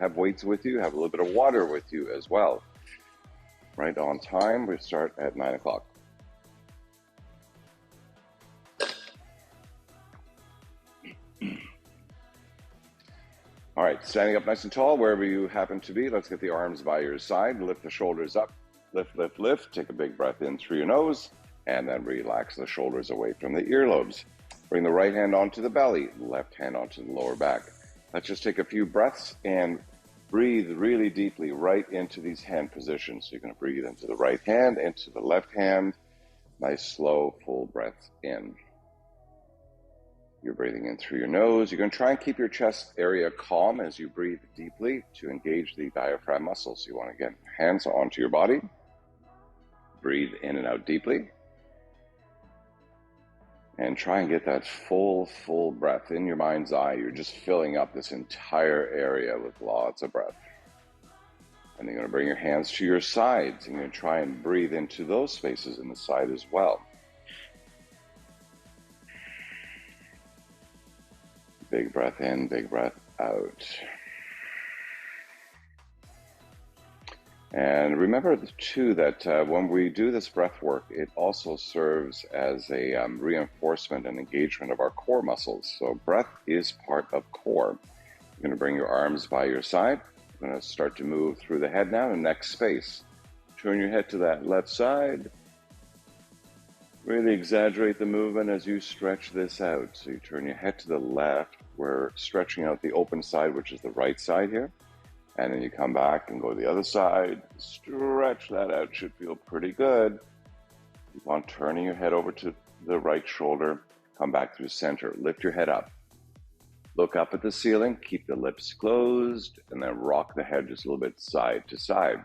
have weights with you, have a little bit of water with you as well. Right on time, we start at 9 o'clock. All right, standing up nice and tall, wherever you happen to be. Let's get the arms by your side. Lift the shoulders up. Lift, lift, lift. Take a big breath in through your nose, and then relax the shoulders away from the earlobes. Bring the right hand onto the belly, left hand onto the lower back. Let's just take a few breaths and breathe really deeply right into these hand positions. So you're going to breathe into the right hand, into the left hand. Nice, slow, full breath in. You're breathing in through your nose. You're going to try and keep your chest area calm as you breathe deeply to engage the diaphragm muscles. So you want to get hands onto your body. Breathe in and out deeply. And try and get that full breath in your mind's eye. You're just filling up this entire area with lots of breath. And you're going to bring your hands to your sides. And you're going to try and breathe into those spaces in the side as well. Big breath in, big breath out. And remember, too, that when we do this breath work, it also serves as a reinforcement and engagement of our core muscles. So breath is part of core. You're going to bring your arms by your side. You're going to start to move through the head now, and next space. Turn your head to that left side. Really exaggerate the movement as you stretch this out. So you turn your head to the left. We're stretching out the open side, which is the right side here. And then you come back and go to the other side. Stretch that out. Should feel pretty good. Keep on turning your head over to the right shoulder. Come back through center. Lift your head up. Look up at the ceiling. Keep the lips closed. And then rock the head just a little bit side to side.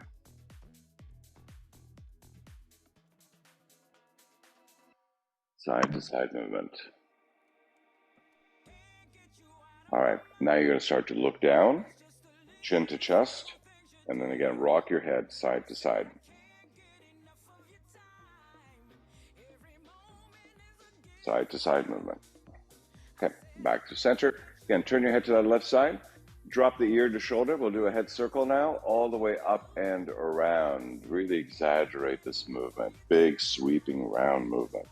Side to side movement. All right, now you're going to start to look down, chin to chest, and then again, rock your head side to side. Side to side movement. Okay, back to center. Again, turn your head to that left side. Drop the ear to shoulder. We'll do a head circle now, all the way up and around. Really exaggerate this movement. Big, sweeping, round movement.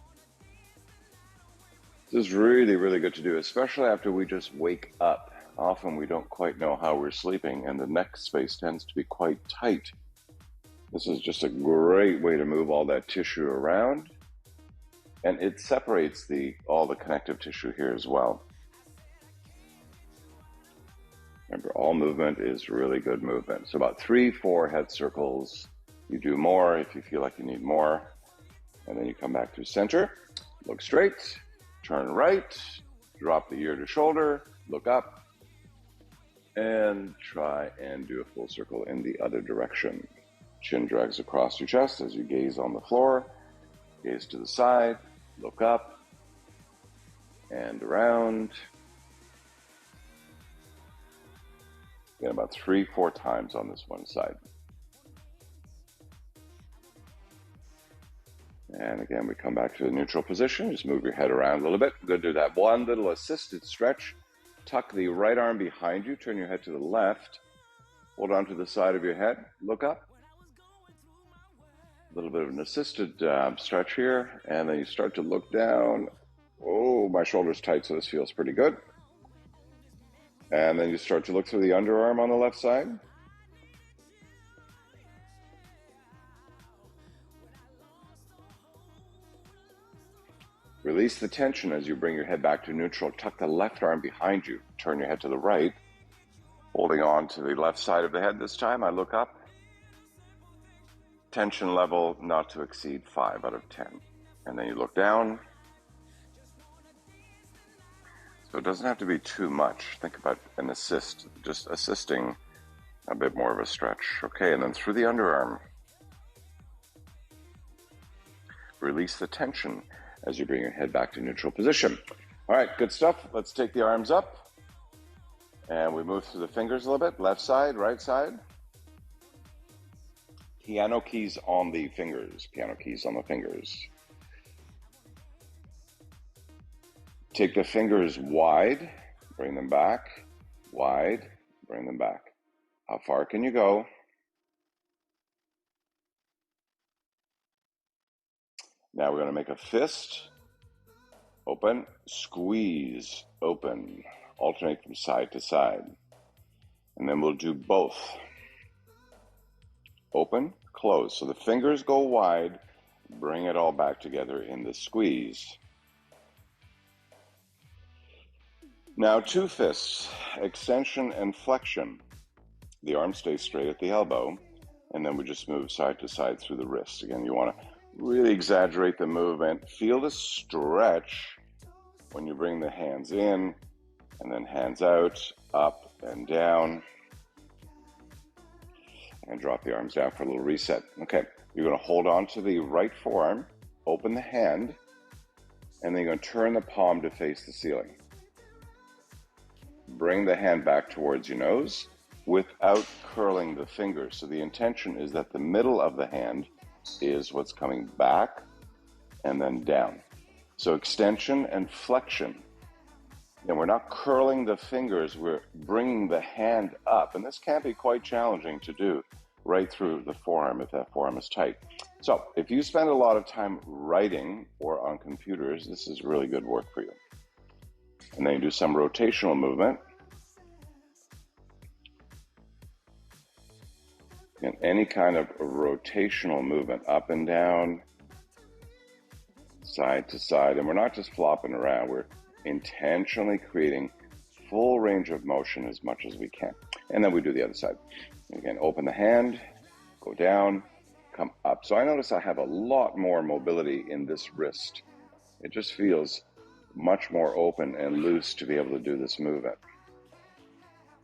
This is really, really good to do, especially after we just wake up. Often we don't quite know how we're sleeping, and the neck space tends to be quite tight. This is just a great way to move all that tissue around, and it separates all the connective tissue here as well. Remember, all movement is really good movement. So about 3-4 head circles. You do more if you feel like you need more. And then you come back to center, look straight. Turn right, drop the ear to shoulder, look up, and try and do a full circle in the other direction. Chin drags across your chest as you gaze on the floor, gaze to the side, look up, and around. Again, about 3-4 times on this one side. And again, we come back to the neutral position. Just move your head around a little bit. We're going to do that one little assisted stretch. Tuck the right arm behind you. Turn your head to the left. Hold on to the side of your head. Look up. A little bit of an assisted stretch here. And then you start to look down. Oh, my shoulder's tight, so this feels pretty good. And then you start to look through the underarm on the left side. Release the tension as you bring your head back to neutral. Tuck the left arm behind you. Turn your head to the right. Holding on to the left side of the head this time, I look up. Tension level not to exceed 5 out of 10. And then you look down. So it doesn't have to be too much. Think about an assist, just assisting a bit more of a stretch. Okay, and then through the underarm. Release the tension as you bring your head back to neutral position. All right, good stuff. Let's take the arms up. And we move through the fingers a little bit. Left side, right side. Piano keys on the fingers. Piano keys on the fingers. Take the fingers wide. Bring them back. Wide. Bring them back. How far can you go? Now we're going to make a fist. Open, squeeze, open. Alternate from side to side. And then we'll do both. Open, close. So the fingers go wide. Bring it all back together in the squeeze. Now 2 fists, extension and flexion. The arm stays straight at the elbow, and then we just move side to side through the wrist. Again, you want to really exaggerate the movement. Feel the stretch when you bring the hands in, and then hands out, up and down, and drop the arms down for a little reset. Okay, you're going to hold on to the right forearm, open the hand, and then you're going to turn the palm to face the ceiling. Bring the hand back towards your nose without curling the fingers. So the intention is that the middle of the hand is what's coming back and then down. So extension and flexion. And we're not curling the fingers, we're bringing the hand up. And this can be quite challenging to do right through the forearm if that forearm is tight. So if you spend a lot of time writing or on computers, this is really good work for you. And then you do some rotational movement. And any kind of rotational movement, up and down, side to side. And we're not just flopping around, we're intentionally creating full range of motion as much as we can. And then we do the other side. Again, open the hand, go down, come up. So I notice I have a lot more mobility in this wrist. It just feels much more open and loose to be able to do this movement.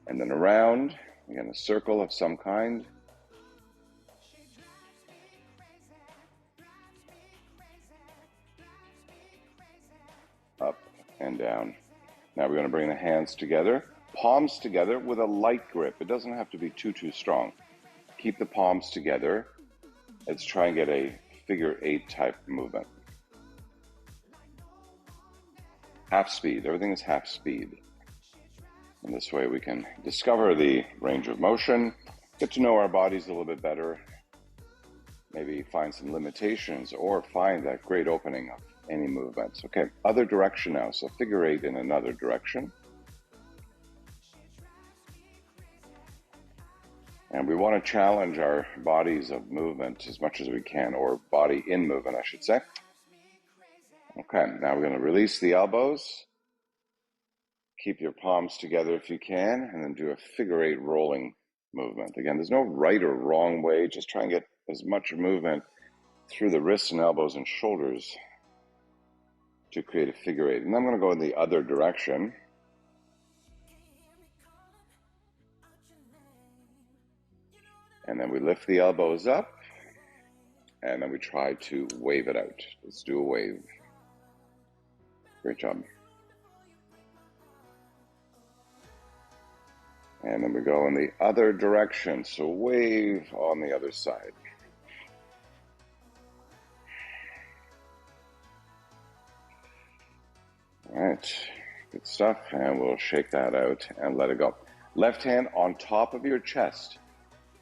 And then around, again, a circle of some kind. Up and down. Now we're going to bring the hands together, palms together with a light grip. It doesn't have to be too strong. Keep the palms together. Let's try and get a figure 8 type movement. Half speed, everything is half speed. And this way we can discover the range of motion, get to know our bodies a little bit better, maybe find some limitations or find that great opening of any movements. Okay, other direction now, so figure 8 in another direction. And we want to challenge our bodies of movement as much as we can, or body in movement, I should say. Okay, now we're going to release the elbows. Keep your palms together if you can, and then do a figure 8 rolling movement. Again, there's no right or wrong way. Just try and get as much movement through the wrists and elbows and shoulders to create a figure 8. And I'm going to go in the other direction. And then we lift the elbows up, and then we try to wave it out. Let's do a wave. Great job. And then we go in the other direction, so wave on the other side. All right, good stuff, and we'll shake that out and let it go. Left hand on top of your chest.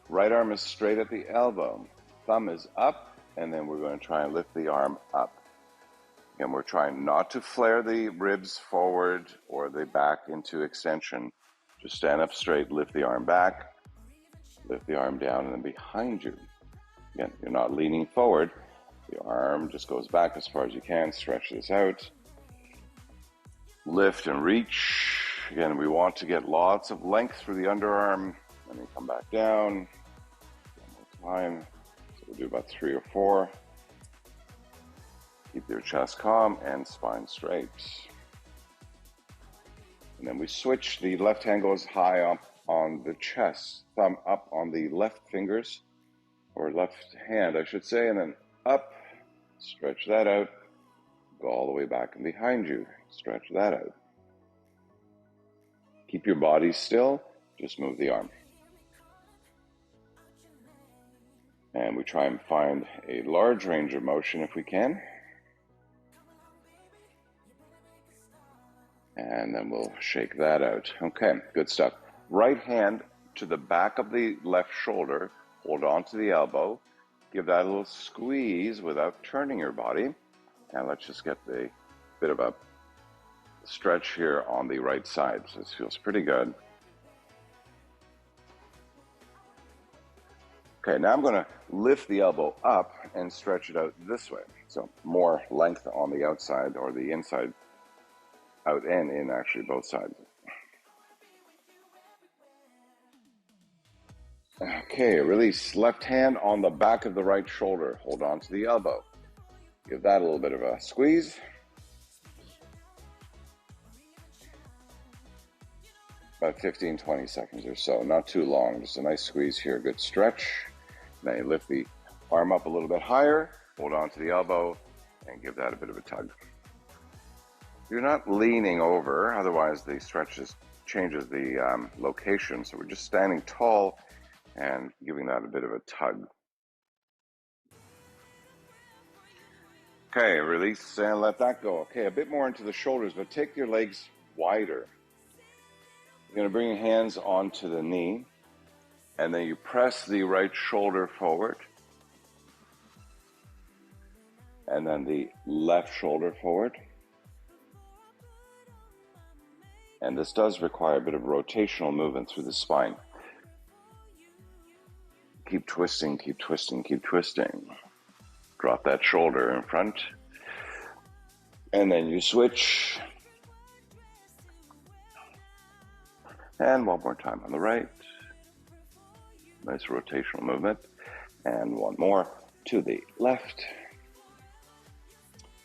Right arm is straight at the elbow. Thumb is up, and then we're going to try and lift the arm up. Again, we're trying not to flare the ribs forward or the back into extension. Just stand up straight, lift the arm back, lift the arm down, and then behind you. Again, you're not leaning forward. The arm just goes back as far as you can. Stretch this out. Lift and reach. Again, we want to get lots of length through the underarm. And then come back down. One more time. So we'll do about 3 or 4. Keep your chest calm and spine straight. And then we switch. The left hand goes high up on the chest. Thumb up on the left fingers, or left hand, I should say, and then up. Stretch that out. Go all the way back and behind you. Stretch that out. Keep your body still. Just move the arm. And we try and find a large range of motion if we can. And then we'll shake that out. Okay, good stuff. Right hand to the back of the left shoulder, hold on to the elbow, give that a little squeeze without turning your body. And let's just get a bit of a stretch here on the right side. So this feels pretty good. Okay, now I'm going to lift the elbow up and stretch it out this way. So more length on the outside, or the inside out and in, actually both sides. Okay, release. Left hand on the back of the right shoulder. Hold on to the elbow. Give that a little bit of a squeeze. About 15, 20 seconds or so, not too long. Just a nice squeeze here, good stretch. Now you lift the arm up a little bit higher, hold on to the elbow, and give that a bit of a tug. You're not leaning over, otherwise the stretch changes the location. So we're just standing tall and giving that a bit of a tug. Okay, release and let that go. Okay, a bit more into the shoulders, but take your legs wider. You're going to bring your hands onto the knee, and then you press the right shoulder forward, and then the left shoulder forward. And this does require a bit of rotational movement through the spine. Keep twisting, keep twisting, keep twisting. Drop that shoulder in front. And then you switch. And one more time on the right. Nice rotational movement. And one more to the left.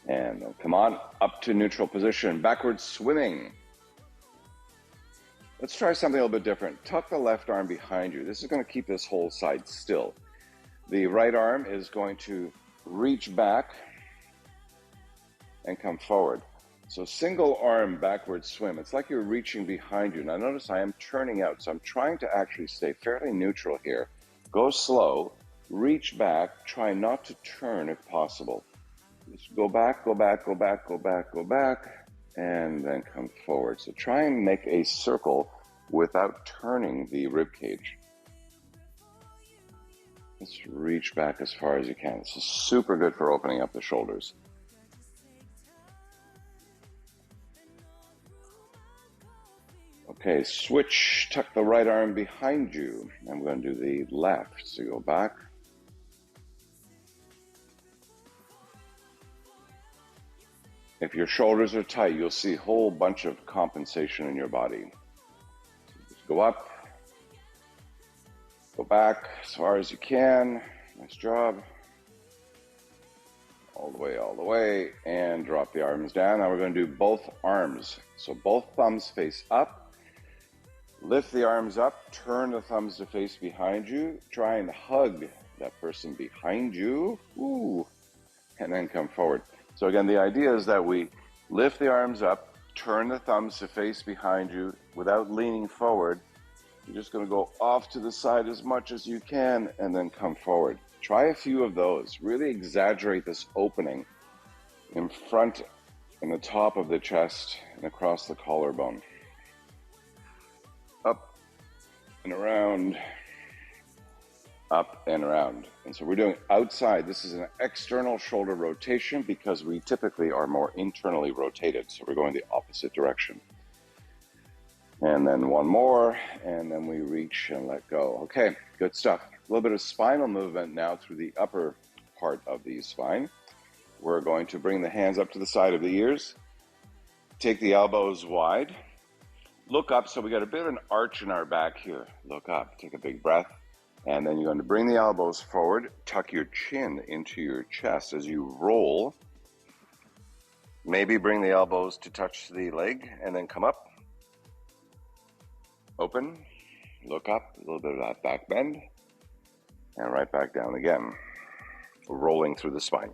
And then come on, up to neutral position. Backwards swimming. Let's try something a little bit different. Tuck the left arm behind you. This is going to keep this whole side still. The right arm is going to reach back and come forward. So single arm backward swim. It's like you're reaching behind you. Now notice I am turning out. So I'm trying to actually stay fairly neutral here. Go slow, reach back, try not to turn if possible. Just go back, go back, go back, go back, go back. And then come forward. So try and make a circle without turning the rib cage. Just reach back as far as you can. This is super good for opening up the shoulders. Okay, switch, tuck the right arm behind you. I'm going to do the left. So go back. If your shoulders are tight, you'll see a whole bunch of compensation in your body. So just go up, go back as far as you can. Nice job. All the way, and drop the arms down. Now we're going to do both arms. So both thumbs face up. Lift the arms up, turn the thumbs to face behind you. Try and hug that person behind you. Ooh. And then come forward. So again, the idea is that we lift the arms up, turn the thumbs to face behind you without leaning forward. You're just going to go off to the side as much as you can and then come forward. Try a few of those. Really exaggerate this opening in front and the top of the chest and across the collarbone. Up and around. Up and around. And so we're doing outside. This is an external shoulder rotation because we typically are more internally rotated. So we're going the opposite direction. And then one more, and then we reach and let go. Okay, good stuff. A little bit of spinal movement now through the upper part of the spine. We're going to bring the hands up to the side of the ears. Take the elbows wide. Look up. So we got a bit of an arch in our back here. Look up. Take a big breath. And then you're going to bring the elbows forward, tuck your chin into your chest as you roll. Maybe bring the elbows to touch the leg and then come up. Open, look up, a little bit of that back bend, and right back down again, rolling through the spine.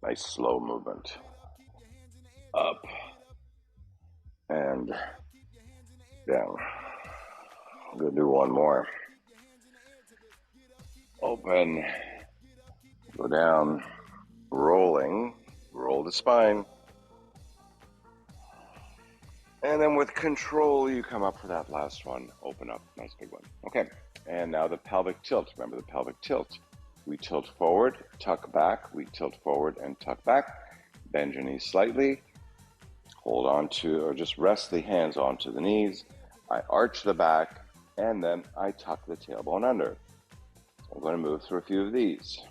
Nice slow movement. Up and down. I'm going to do one more. Open, go down, rolling, roll the spine. And then with control, you come up for that last one. Open up, nice big one. Okay, and now the pelvic tilt. Remember the pelvic tilt. We tilt forward, tuck back. We tilt forward and tuck back. Bend your knees slightly. Hold on to, or just rest the hands onto the knees. I arch the back, and then I tuck the tailbone under. So I'm going to move through a few of these.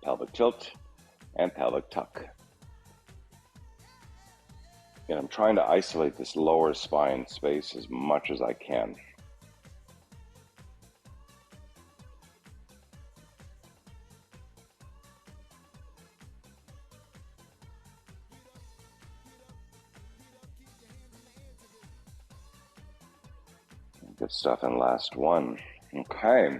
Pelvic tilt and pelvic tuck. And I'm trying to isolate this lower spine space as much as I can. Good stuff. And last one. Okay.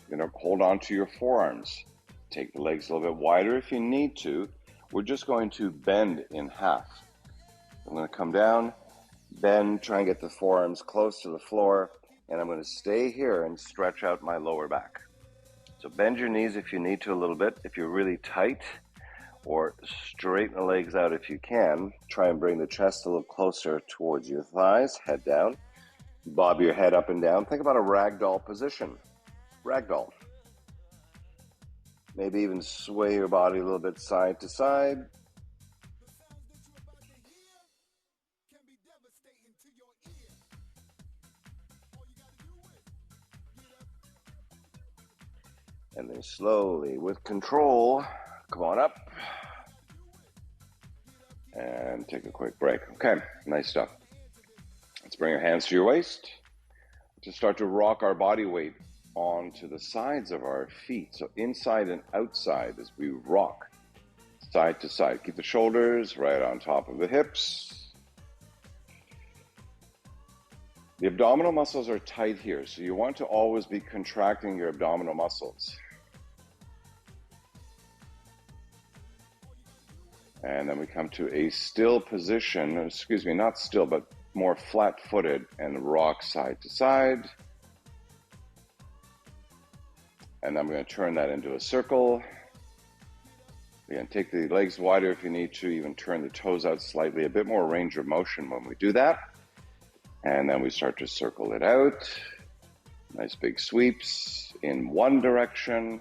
You're going to hold on to your forearms. Take the legs a little bit wider if you need to. We're just going to bend in half. I'm going to come down, bend, try and get the forearms close to the floor, and I'm going to stay here and stretch out my lower back. So bend your knees if you need to a little bit. If you're really tight, or straighten the legs out if you can. Try and bring the chest a little closer towards your thighs, head down. Bob your head up and down. Think about a ragdoll position. Ragdoll. Maybe even sway your body a little bit side to side. And then slowly, with control, come on up. And take a quick break. Okay, nice stuff. Let's bring your hands to your waist. Just start to rock our body weight onto the sides of our feet. So inside and outside as we rock side to side. Keep the shoulders right on top of the hips. The abdominal muscles are tight here, so you want to always be contracting your abdominal muscles. And then we come to a still position, excuse me, not still, but more flat-footed, and rock side to side. And I'm going to turn that into a circle. Again, take the legs wider if you need to, even turn the toes out slightly, a bit more range of motion when we do that. And then we start to circle it out. Nice big sweeps in one direction.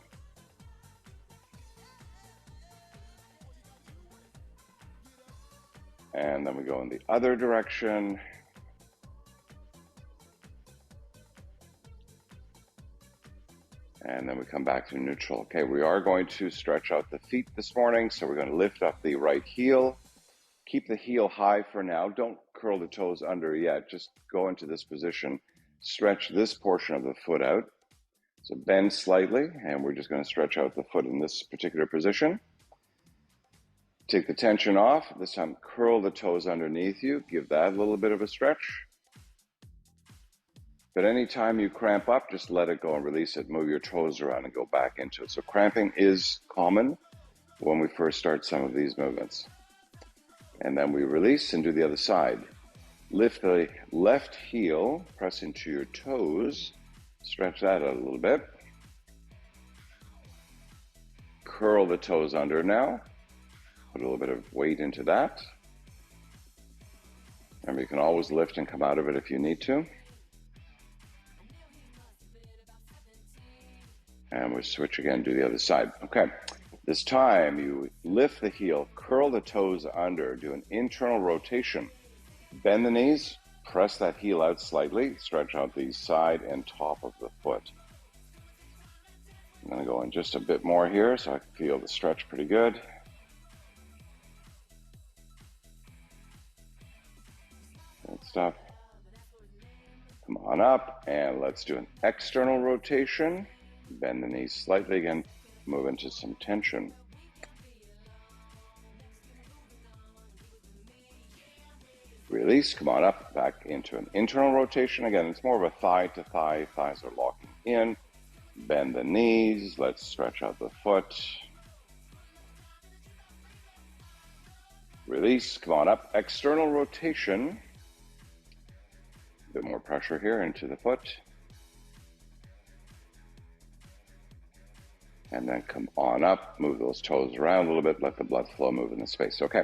And then we go in the other direction. And then we come back to neutral. Okay, we are going to stretch out the feet this morning. So we're going to lift up the right heel. Keep the heel high for now. Don't curl the toes under yet. Just go into this position. Stretch this portion of the foot out. So bend slightly, and we're just going to stretch out the foot in this particular position. Take the tension off. This time, curl the toes underneath you. Give that a little bit of a stretch. But anytime you cramp up, just let it go and release it. Move your toes around and go back into it. So cramping is common when we first start some of these movements. And then we release and do the other side. Lift the left heel, press into your toes. Stretch that out a little bit. Curl the toes under now. Put a little bit of weight into that. And you can always lift and come out of it if you need to. And we switch again, do the other side. Okay, this time you lift the heel, curl the toes under, do an internal rotation. Bend the knees, press that heel out slightly, stretch out the side and top of the foot. I'm gonna go in just a bit more here so I can feel the stretch pretty good. Good stuff. Come on up and let's do an external rotation. Bend the knees slightly again, move into some tension. Release, come on up, back into an internal rotation. Again, it's more of a thigh to thigh, thighs are locking in. Bend the knees, let's stretch out the foot. Release, come on up, external rotation. A bit more pressure here into the foot. And then come on up, move those toes around a little bit, let the blood flow move in the space. Okay,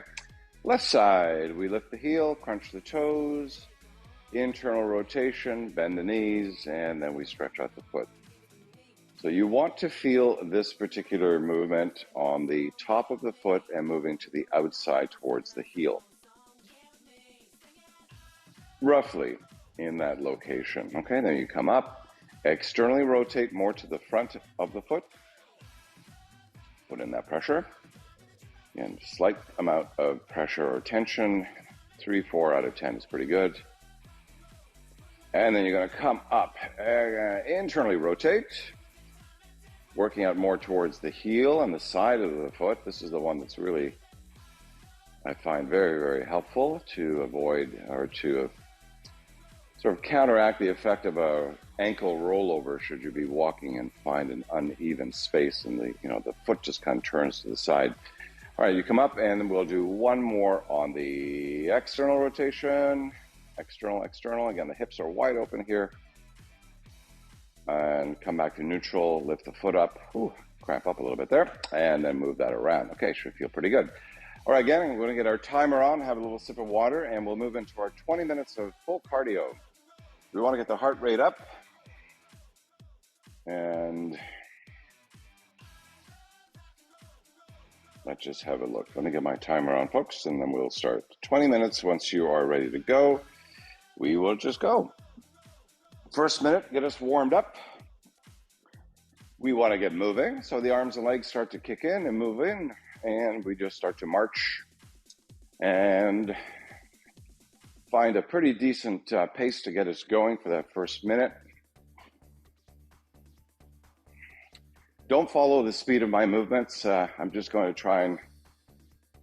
Left side, we lift the heel, crunch the toes, internal rotation, bend the knees, and then we stretch out the foot. So you want to feel this particular movement on the top of the foot and moving to the outside towards the heel. Roughly in that location. Okay, then you come up, externally rotate more to the front of the foot. Put in that pressure. And slight amount of pressure or tension. 3, 4 out of 10 is pretty good. And then you're going to come up, internally rotate. Working out more towards the heel and the side of the foot. This is the one that's really, I find, very, very helpful to avoid or to sort of counteract the effect of a ankle rollover should you be walking and find an uneven space and the foot just kind of turns to the side. All right, you come up and then we'll do one more on the external rotation. External, external. Again, the hips are wide open here. And come back to neutral, lift the foot up, cramp up a little bit there, and then move that around. Okay, should feel pretty good. All right, again, we're going to get our timer on, have a little sip of water, and we'll move into our 20 minutes of full cardio. We want to get the heart rate up, and let's just have a look. Let me get my timer on, folks, and then we'll start. 20 minutes, once you are ready to go, we will just go. First minute, get us warmed up. We want to get moving, so the arms and legs start to kick in and move in, and we just start to march and find a pretty decent pace to get us going for that first minute. Don't follow the speed of my movements. I'm just going to try and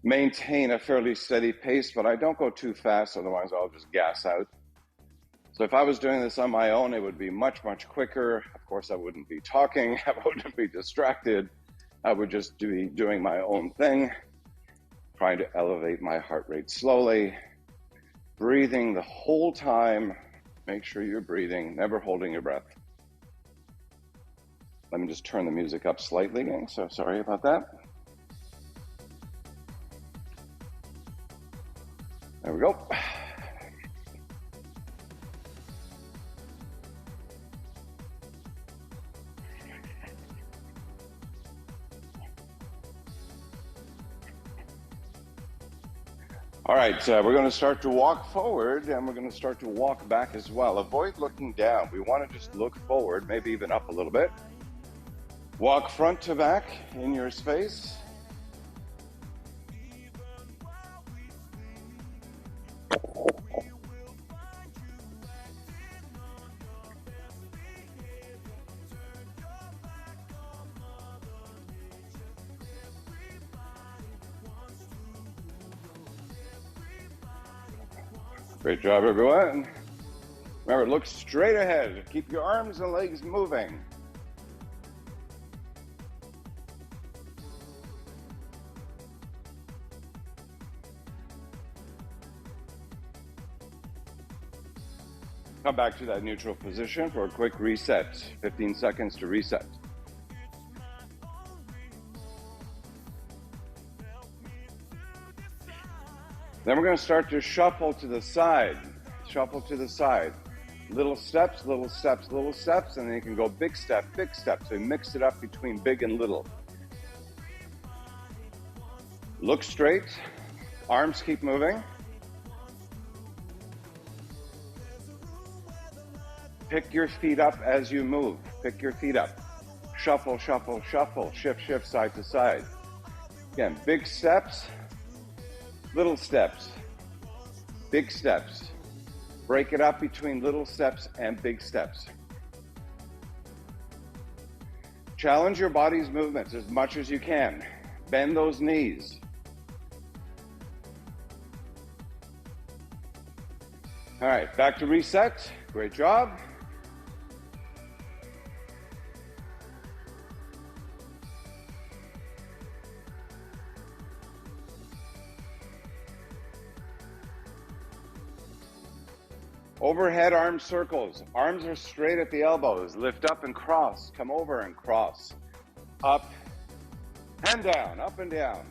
maintain a fairly steady pace, but I don't go too fast, otherwise I'll just gas out. So if I was doing this on my own, it would be much, much quicker. Of course, I wouldn't be talking. I wouldn't be distracted. I would just be doing my own thing, trying to elevate my heart rate slowly, breathing the whole time. Make sure you're breathing, never holding your breath. Let me just turn the music up slightly, gang. So sorry about that. There we go. All right, we're going to start to walk forward, and we're going to start to walk back as well. Avoid looking down. We want to just look forward, maybe even up a little bit. Walk front to back in your space. Great job, everyone. Remember, look straight ahead. Keep your arms and legs moving. Come back to that neutral position for a quick reset. 15 seconds to reset. Then we're going to start to shuffle to the side. Shuffle to the side. Little steps, little steps, little steps, and then you can go big step, big step. So you mix it up between big and little. Look straight. Arms keep moving. Pick your feet up as you move. Pick your feet up. Shuffle, shuffle, shuffle. Shift, shift, side to side. Again, big steps. Little steps, big steps. Break it up between little steps and big steps. Challenge your body's movements as much as you can. Bend those knees. All right, back to reset. Great job. Overhead arm circles. Arms are straight at the elbows. Lift up and cross. Come over and cross. Up and down, up and down.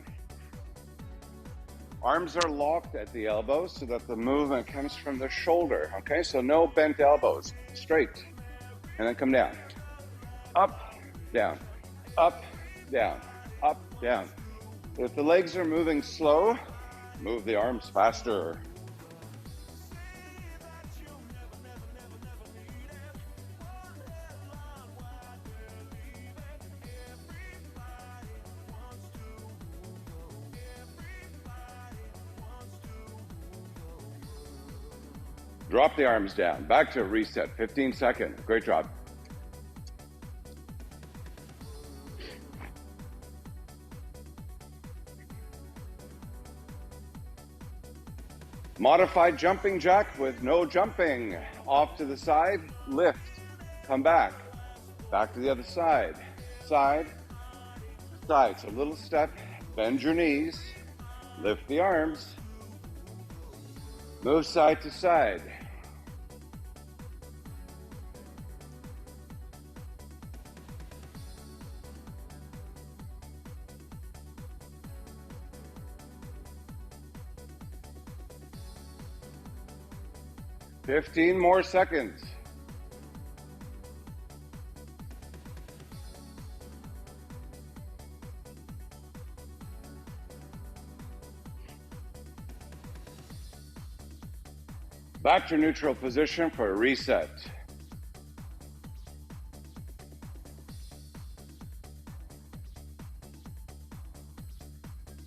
Arms are locked at the elbows so that the movement comes from the shoulder, okay? So no bent elbows, straight. And then come down. Up, down, up, down, up, down. If the legs are moving slow, move the arms faster. Drop the arms down. Back to reset. 15 seconds. Great job. Modified jumping jack with no jumping. Off to the side, lift, come back. Back to the other side. Side, side. So little step, bend your knees, lift the arms, move side to side. Fifteen more seconds. Back to neutral position for a reset.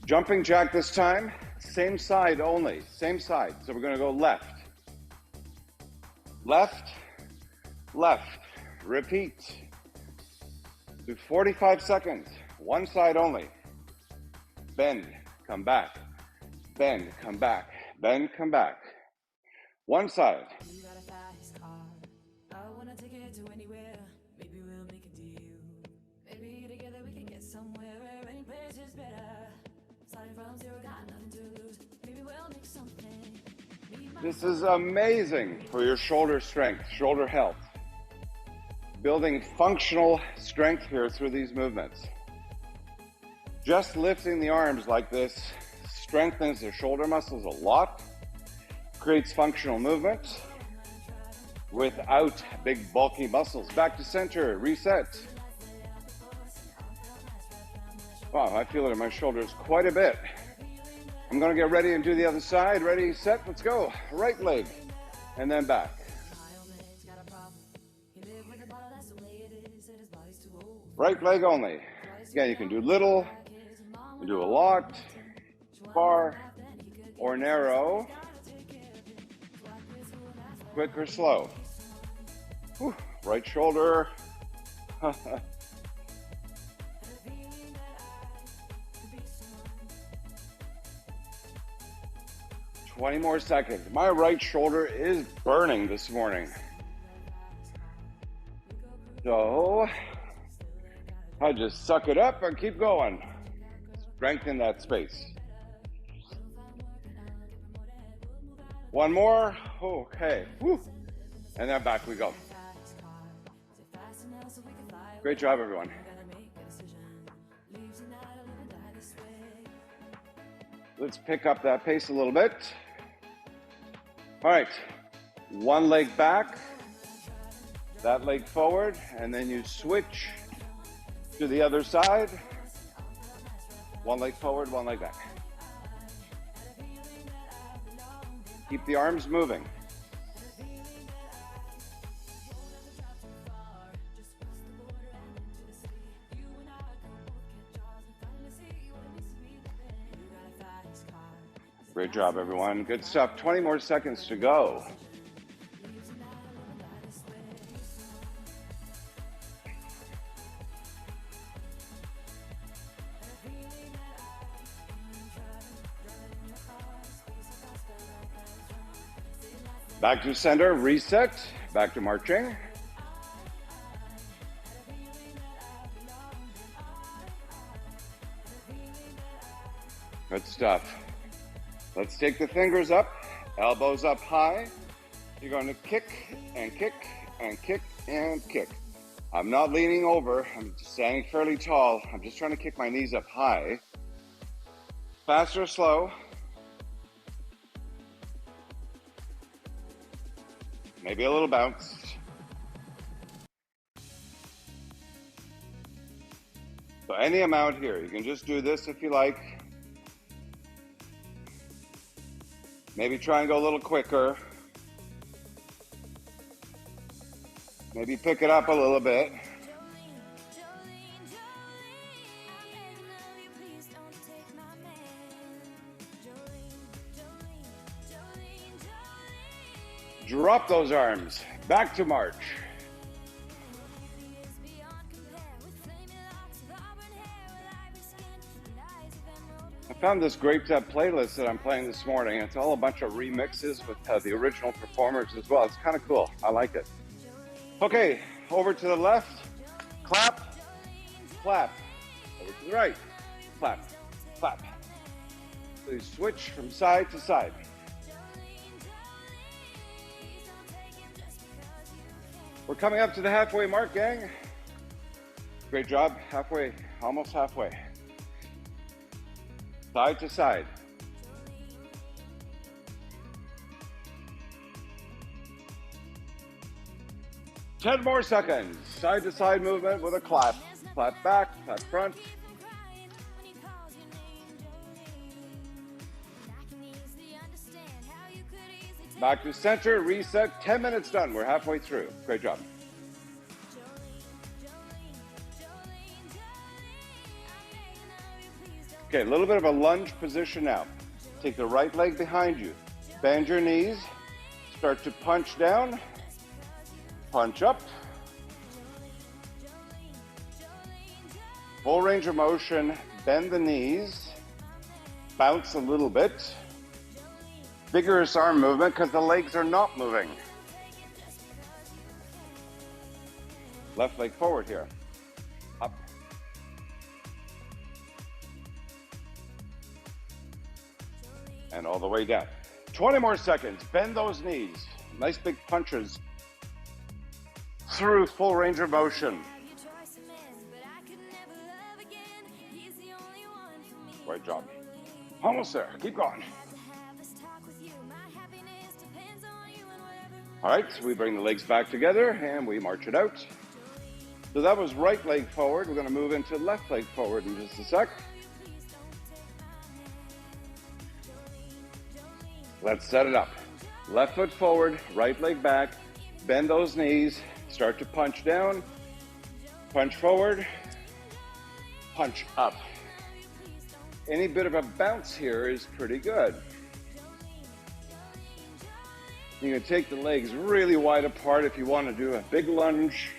Jumping jack this time, same side only, same side. So we're going to go left. Left, left, repeat. Do 45 seconds, one side only. Bend, come back, bend, come back, bend, come back. One side. You got a fast car. I wanna take it to anywhere. Maybe we'll make a deal. Maybe together we can get somewhere. Any place is better. Starting from zero, got nothing to lose. Maybe we'll make something. This is amazing for your shoulder strength, shoulder health. Building functional strength here through these movements. Just lifting the arms like this strengthens the shoulder muscles a lot. Creates functional movement without big bulky muscles. Back to center, reset. Wow, I feel it in my shoulders quite a bit. I'm gonna get ready and do the other side. Ready, set, let's go. Right leg, and then back. Right leg only. Again, you can do little, you can do a lot, far, or narrow. Quick or slow. Whew, right shoulder. 20 more seconds. My right shoulder is burning this morning. So I just suck it up and keep going. Strengthen that space. One more, okay, whew. And then back we go. Great job, everyone. Let's pick up that pace a little bit. All right, one leg back, that leg forward, and then you switch to the other side. One leg forward, one leg back. Keep the arms moving. Great job, everyone. Good stuff. 20 more seconds to go. Back to center, reset, back to marching. Good stuff. Let's take the fingers up, elbows up high. You're going to kick and kick and kick and kick. I'm not leaning over, I'm standing fairly tall. I'm just trying to kick my knees up high. Fast or slow, maybe a little bounce. So any amount here. You can just do this if you like. Maybe try and go a little quicker. Maybe pick it up a little bit. Drop those arms. Back to march. I found this great playlist that I'm playing this morning. It's all a bunch of remixes with the original performers as well. It's kind of cool. I like it. Okay, over to the left. Clap, clap. Over to the right. Clap, clap. So you switch from side to side. We're coming up to the halfway mark, gang. Great job. Halfway, almost halfway. Side to side. Ten more seconds. Side to side movement with a clap. Clap back, clap front. Back to center, reset, 10 minutes done. We're halfway through. Great job. Okay, a little bit of a lunge position now. Take the right leg behind you. Bend your knees. Start to punch down. Punch up. Full range of motion. Bend the knees. Bounce a little bit. Vigorous arm movement because the legs are not moving. Left leg forward here. Up. And all the way down. 20 more seconds. Bend those knees. Nice big punches through full range of motion. Great job. Almost there. Keep going. All right, so we bring the legs back together and we march it out. So that was right leg forward. We're going to move into left leg forward in just a sec. Let's set it up. Left foot forward, right leg back. Bend those knees. Start to punch down. Punch forward. Punch up. Any bit of a bounce here is pretty good. You can take the legs really wide apart if you want to do a big lunge.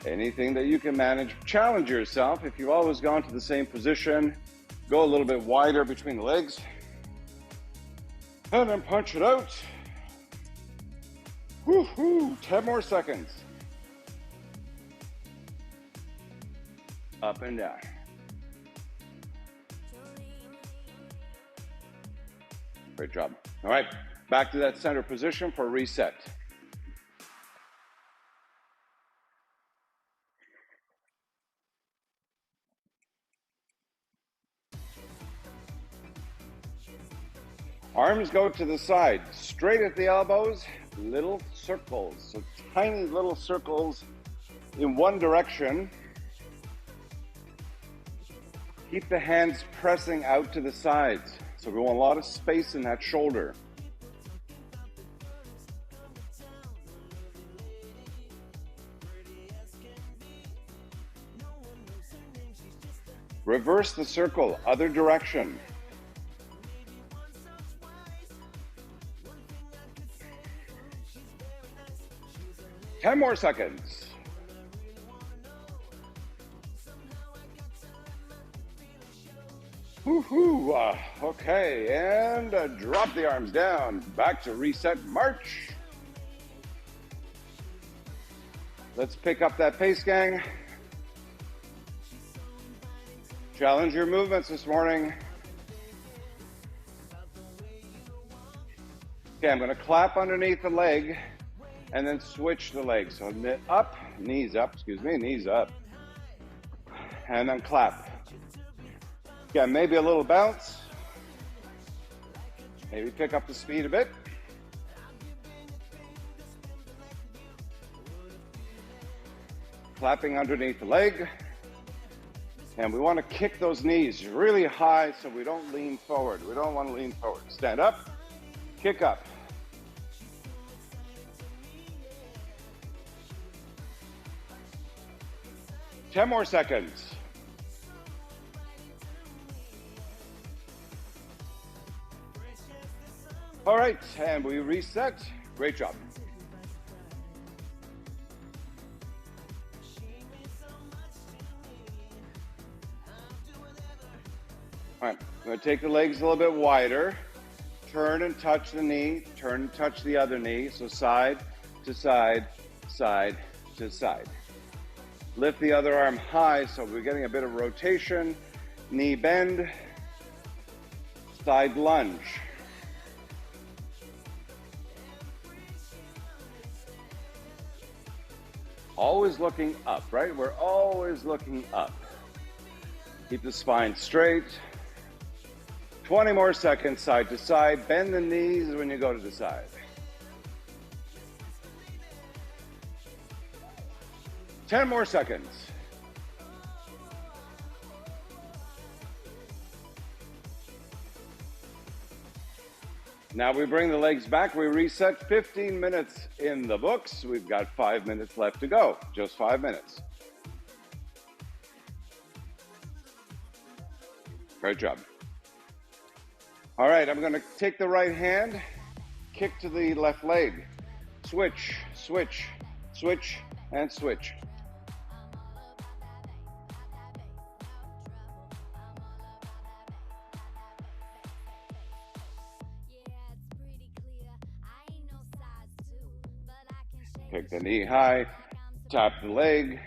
Anything that you can manage. Challenge yourself. If you've always gone to the same position, go a little bit wider between the legs. And then punch it out. Woo-hoo, 10 more seconds. Up and down. Great job. All right, back to that center position for reset. Arms go to the side, straight at the elbows, little circles. So tiny little circles in one direction. Keep the hands pressing out to the sides. So we want a lot of space in that shoulder. Reverse the circle, other direction. Ten more seconds. Woo-hoo, okay, and drop the arms down. Back to reset, march. Let's pick up that pace, gang. Challenge your movements this morning. Okay, I'm gonna clap underneath the leg and then switch the leg. So up, knees up, knees up. And then clap. Okay, maybe a little bounce. Maybe pick up the speed a bit. clapping underneath the leg. And we want to kick those knees really high so we don't lean forward. We don't want to lean forward. Stand up, kick up. Ten more seconds. All right, and we reset. Great job. All right, I'm going to take the legs a little bit wider. Turn and touch the knee. Turn and touch the other knee. So side to side, side to side. Lift the other arm high so we're getting a bit of rotation. Knee bend. Side lunge. Always looking up, right? We're always looking up. Keep the spine straight. 20 more seconds, side to side. Bend the knees when you go to the side. Ten more seconds. Now we bring the legs back. We reset. 15 minutes in the books. We've got 5 minutes left to go. Just 5 minutes. Great job. All right, I'm going to take the right hand, kick to the left leg. Switch, switch, switch, and switch. Kick the knee high, tap the leg.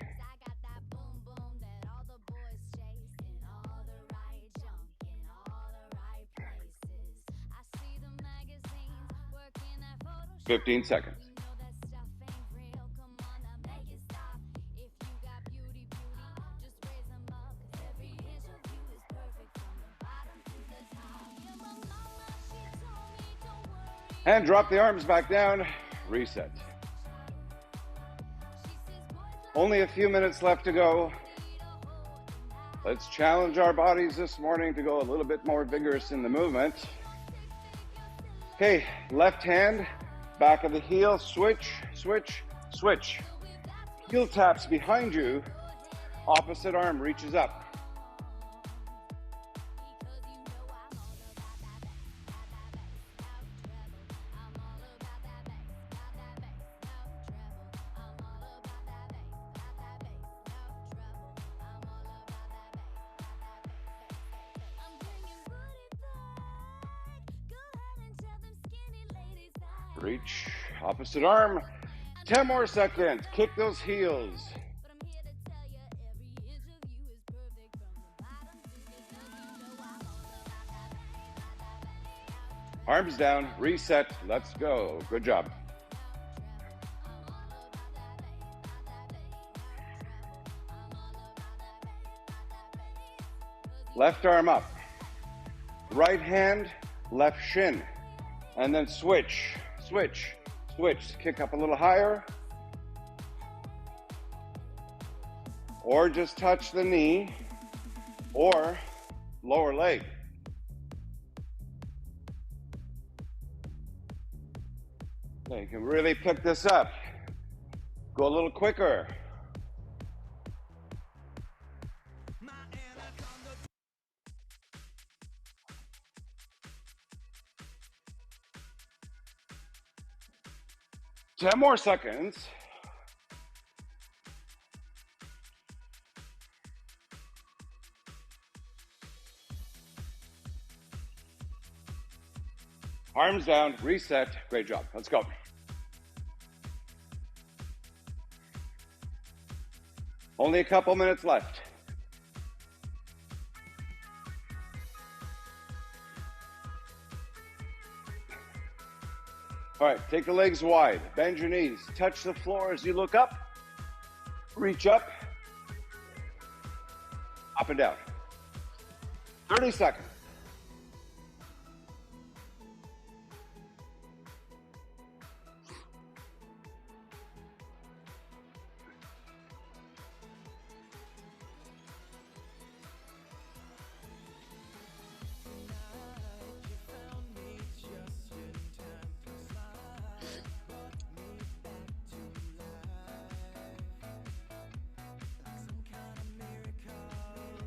Fifteen seconds. And drop the arms back down, reset. Only a few minutes left to go. Let's challenge our bodies this morning to go a little bit more vigorous in the movement. Okay, left hand, back of the heel, switch, switch, switch. Heel taps behind you, opposite arm reaches up. Reach, opposite arm, 10 more seconds, kick those heels. Arms down, reset, let's go, good job. Left arm up, right hand, left shin, and then switch. Switch, switch, kick up a little higher, or just touch the knee, or lower leg. Okay, you can really pick this up. Go a little quicker. Ten more seconds. Arms down, reset, great job. Let's go. Only a couple minutes left. All right, take the legs wide, bend your knees, touch the floor as you look up, reach up and down. 30 seconds.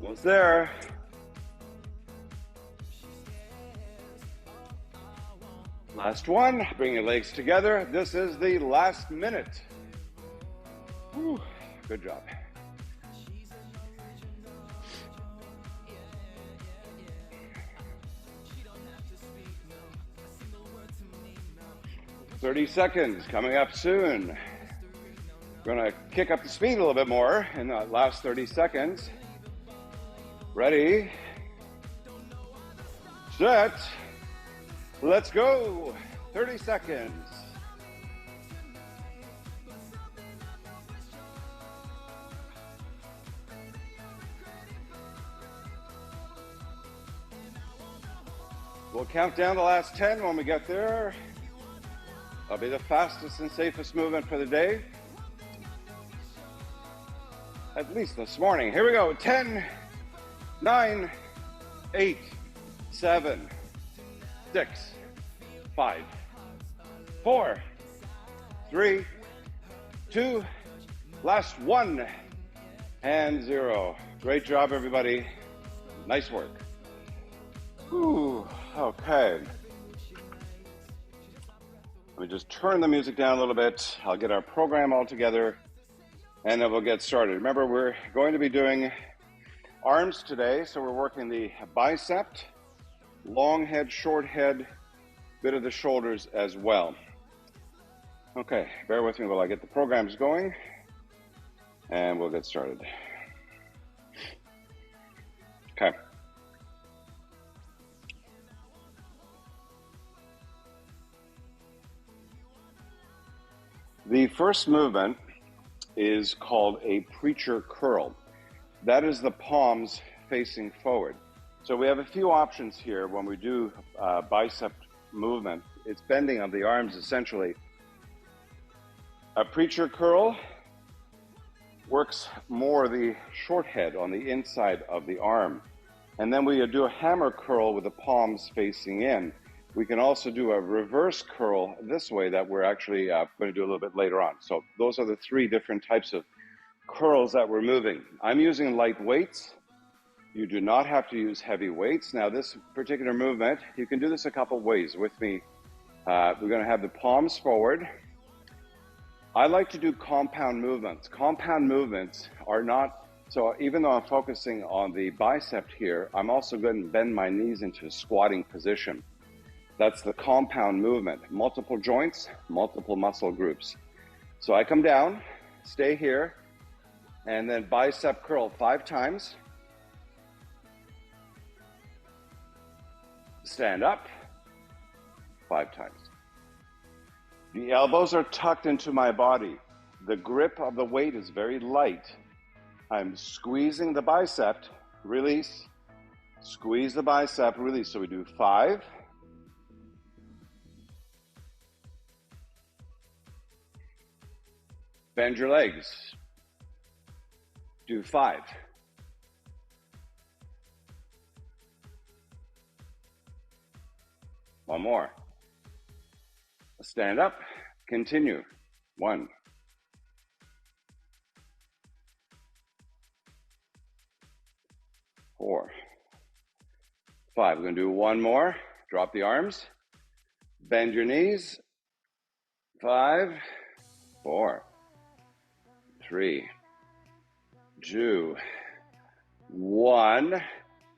Almost there. Last one. Bring your legs together. This is the last minute. Whew. Good job. "30 seconds coming up soon." We're going to kick up the speed a little bit more in the last 30 seconds. Ready, set, let's go. 30 seconds. We'll count down the last 10 when we get there. That'll be the fastest and safest movement for the day. At least this morning. Here we go. 10, 9, 8, 7, 6, 5, 4, 3, 2, last 1, and 0. Great job, everybody. Nice work. Whew, okay. Let me just turn the music down a little bit. I'll get our program all together, and then we'll get started. Remember, we're going to be doing arms today, so we're working the bicep, long head, short head, bit of the shoulders as well. Okay, bear with me while I get the programs going, and we'll get started. Okay. The first movement is called a preacher curl. That is the palms facing forward. So we have a few options here when we do bicep movement. It's bending of the arms essentially. A preacher curl works more the short head on the inside of the arm. And then we do a hammer curl with the palms facing in. We can also do a reverse curl this way that we're actually going to do a little bit later on. So those are the 3 different types of curls that we're moving. I'm using light weights. You do not have to use heavy weights. Now this particular movement, you can do this a couple ways with me. We're going to have the palms forward. I like to do compound movements. Compound movements are not, so even though I'm focusing on the bicep here, I'm also going to bend my knees into a squatting position. That's the compound movement. Multiple joints, multiple muscle groups. So I come down, stay here, and then bicep curl 5 times. Stand up 5 times. The elbows are tucked into my body. The grip of the weight is very light. I'm squeezing the bicep, release, squeeze the bicep, release. So we do 5. Bend your legs. Do 5. One more. Stand up. Continue. 1. 4. 5. We're going to do one more. Drop the arms. Bend your knees. 5, 4, 3, 2, 1.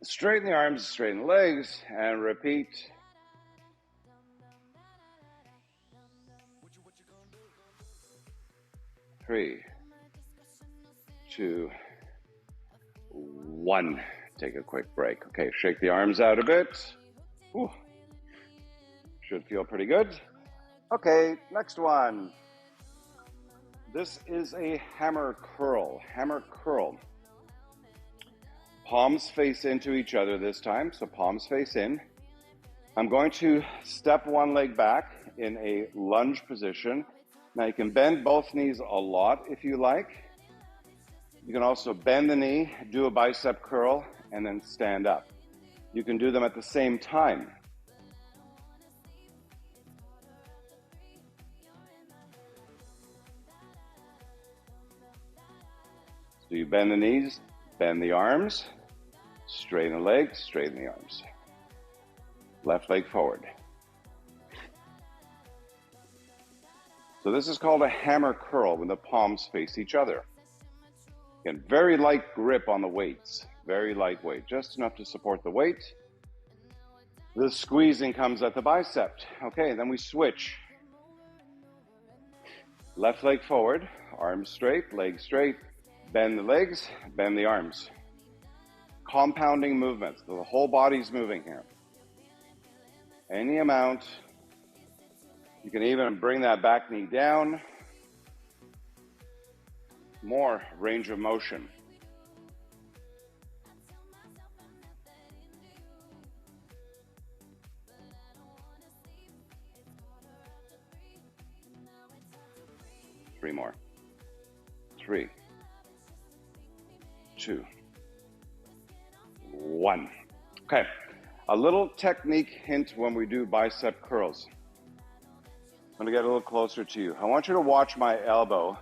Straighten the arms, straighten the legs, and repeat. Three, 2, 1. Take a quick break. Okay, shake the arms out a bit. Whew. Should feel pretty good. Okay, next one. This is a hammer curl. Hammer curl. Palms face into each other this time, so palms face in. I'm going to step one leg back in a lunge position. Now you can bend both knees a lot if you like. You can also bend the knee, do a bicep curl, and then stand up. You can do them at the same time. So you bend the knees, bend the arms, Straighten the legs, straighten the arms. Left leg forward. So this is called a hammer curl when the palms face each other. Again, very light grip on the weights, very lightweight, just enough to support the weight. The squeezing comes at the bicep. Okay, then we switch. Left leg forward, arms straight, legs straight. Bend the legs, bend the arms. Compounding movements, the whole body's moving here. Any amount. You can even bring that back knee down. More range of motion. Three more. 3, 2, 1. Okay, a little technique hint when we do bicep curls. I'm gonna get a little closer to you. I want you to watch my elbow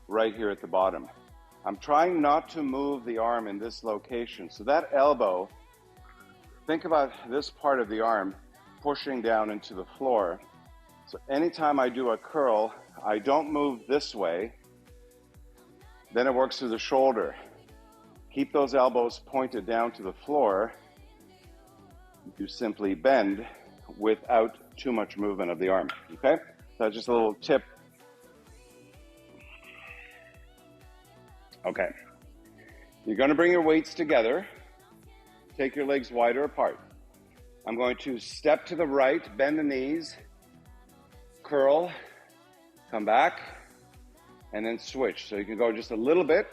right here at the bottom. I'm trying not to move the arm in this location. So that elbow, think about this part of the arm pushing down into the floor. So anytime I do a curl, I don't move this way. Then it works through the shoulder. Keep those elbows pointed down to the floor. You simply bend without too much movement of the arm, okay? That's just a little tip. Okay. You're gonna bring your weights together. Take your legs wider apart. I'm going to step to the right, bend the knees, curl, come back, and then switch. So you can go just a little bit.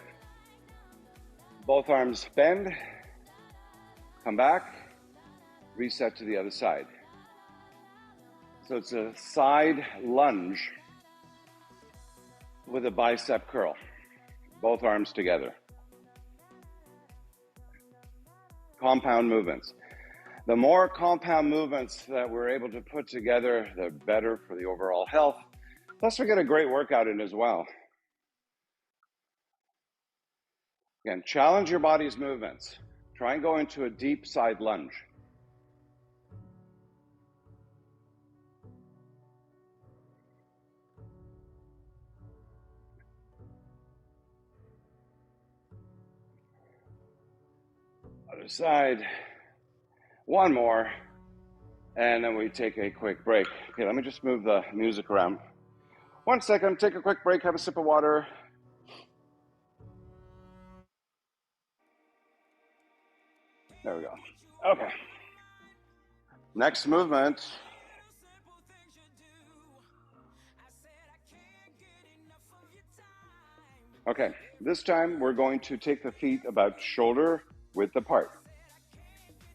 Both arms bend, come back, reset to the other side. So it's a side lunge with a bicep curl. Both arms together. Compound movements. The more compound movements that we're able to put together, the better for the overall health. Plus we get a great workout in as well. Again, challenge your body's movements. Try and go into a deep side lunge. Other side. One more. And then we take a quick break. Okay, let me just move the music around. 1 second, take a quick break, have a sip of water. There we go. Okay. Next movement. Okay, this time we're going to take the feet about shoulder width apart.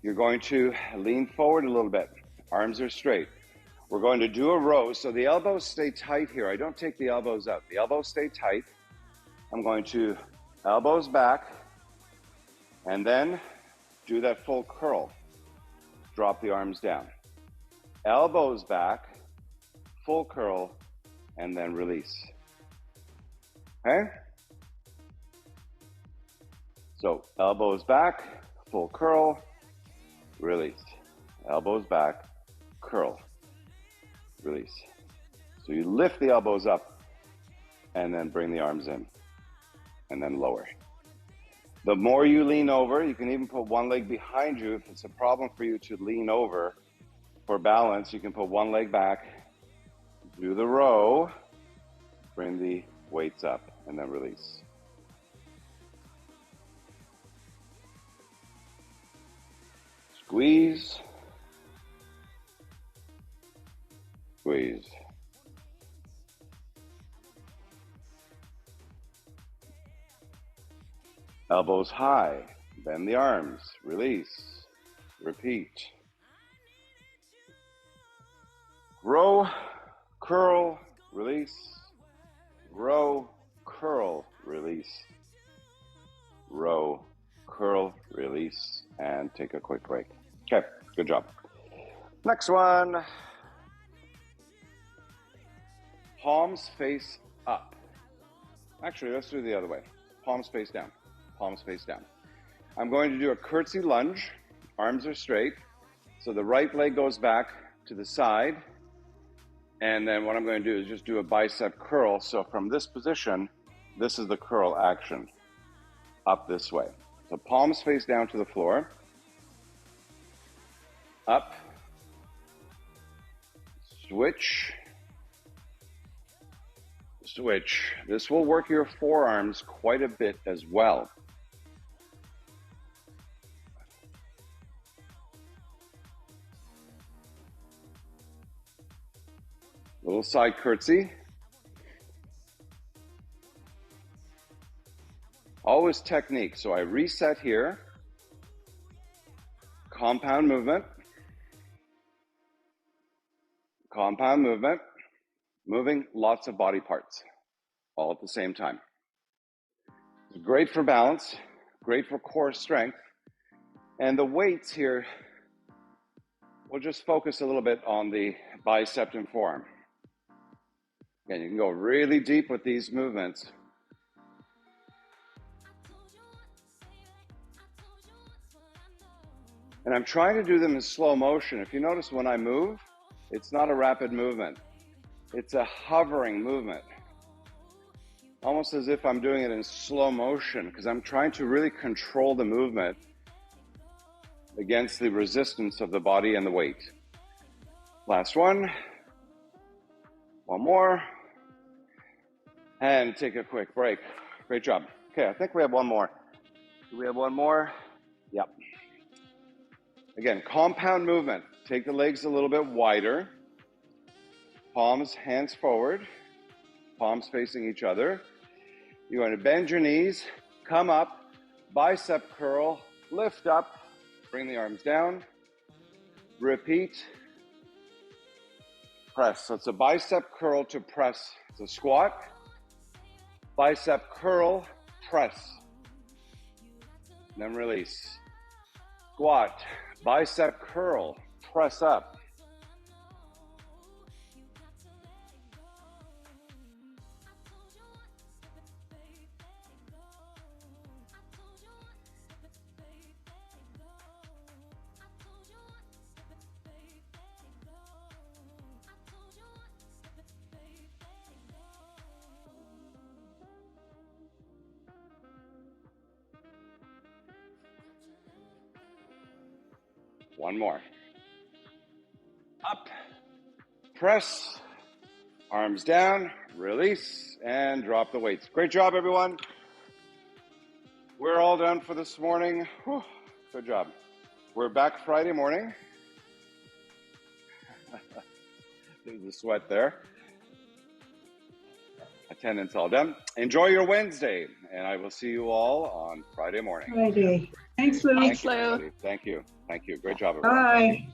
You're going to lean forward a little bit. Arms are straight. We're going to do a row, so the elbows stay tight here. I don't take the elbows out. The elbows stay tight. I'm going to elbows back, and then do that full curl. Drop the arms down. Elbows back, full curl, and then release. Okay? So elbows back, full curl, release. Elbows back, curl, release. So you lift the elbows up and then bring the arms in and then lower. The more you lean over, you can even put one leg behind you. If it's a problem for you to lean over for balance, you can put one leg back, do the row, bring the weights up, and then release. Squeeze, squeeze. Elbows high, bend the arms, release, repeat. Row, curl, release, row, curl, release, row, curl, release, and take a quick break. Okay, good job. Next one. Palms face up. Actually, let's do it the other way. Palms face down. Palms face down. I'm going to do a curtsy lunge. Arms are straight. So the right leg goes back to the side. And then what I'm going to do is just do a bicep curl. So from this position, this is the curl action. Up this way. So palms face down to the floor. Up. Switch. Switch. This will work your forearms quite a bit as well. Little side curtsy. Always technique. So I reset here. Compound movement. Compound movement. Moving lots of body parts all at the same time. It's great for balance, great for core strength. And the weights here, we'll just focus a little bit on the bicep and forearm. Again, you can go really deep with these movements. And I'm trying to do them in slow motion. If you notice when I move, it's not a rapid movement. It's a hovering movement. Almost as if I'm doing it in slow motion because I'm trying to really control the movement against the resistance of the body and the weight. Last one. One more. And take a quick break. Great job. Okay, I think we have one more. Do we have one more? Yep. Again, compound movement. Take the legs a little bit wider. Palms, hands forward. Palms facing each other. You're going to bend your knees, come up, bicep curl, lift up, bring the arms down, repeat, press. So it's a bicep curl to press. It's a squat, bicep curl, press, then release. Squat, bicep curl, press up. One more. Up, press, arms down, release, and drop the weights. Great job, everyone. We're all done for this morning. Whew, good job. We're back Friday morning. There's a sweat there. Attendance all done. Enjoy your Wednesday, and I will see you all on Friday morning. Friday. Thanks, Lou. Thanks, Lou. Thank you. Thank you. Great job, everyone. Bye.